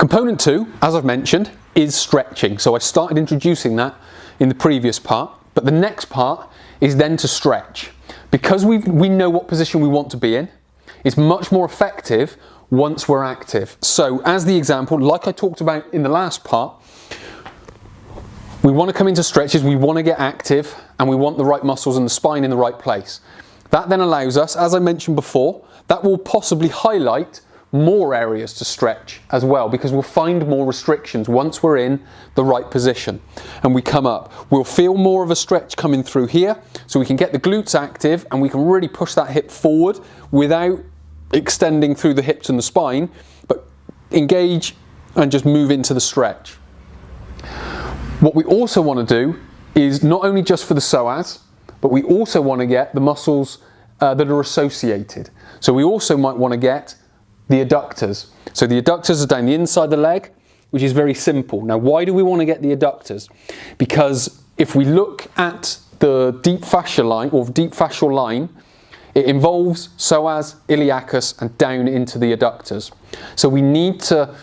Component 2, as I've mentioned, is stretching. So I started introducing that in the previous part, but the next part is then to stretch. Because we know what position we want to be in, it's much more effective once we're active. So as the example, like I talked about in the last part, we want to come into stretches, we want to get active, and we want the right muscles and the spine in the right place. That then allows us, as I mentioned before, that will possibly highlight more areas to stretch as well, because we'll find more restrictions once we're in the right position and we come up. We'll feel more of a stretch coming through here, so we can get the glutes active and we can really push that hip forward without extending through the hips and the spine, but engage and just move into the stretch. What we also want to do is not only just for the psoas, but we also want to get the muscles that are associated. So we also might want to get the adductors. So the adductors are down the inside of the leg, which is very simple. Now, why do we want to get the adductors? Because if we look at the deep fascia line, or deep fascial line, it involves psoas, iliacus, and down into the adductors. So we need to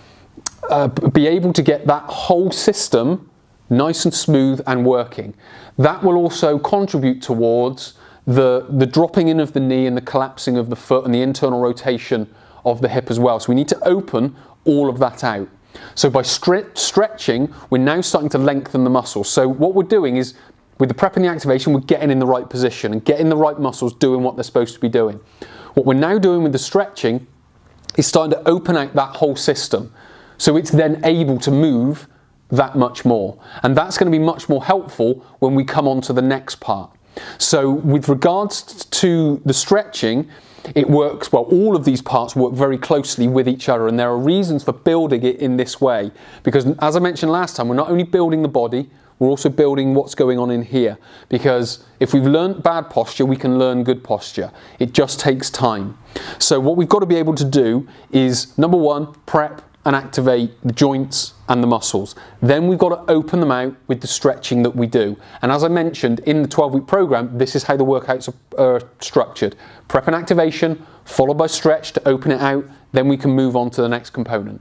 be able to get that whole system nice and smooth and working. That will also contribute towards the dropping in of the knee and the collapsing of the foot and the internal rotation of the hip as well. So we need to open all of that out. So by stretching, we're now starting to lengthen the muscles. So what we're doing is, with the prep and the activation, we're getting in the right position and getting the right muscles doing what they're supposed to be doing. What we're now doing with the stretching is starting to open out that whole system. So it's then able to move that much more. And that's going to be much more helpful when we come on to the next part. So with regards to the stretching, it works, well, all of these parts work very closely with each other, and there are reasons for building it in this way. Because as I mentioned last time, we're not only building the body, we're also building what's going on in here. Because if we've learned bad posture, we can learn good posture. It just takes time. So what we've got to be able to do is, number one, prep and activate the joints and the muscles. Then we've got to open them out with the stretching that we do. And as I mentioned in the 12-week program, this is how the workouts are structured. Prep and activation, followed by stretch to open it out, then we can move on to the next component.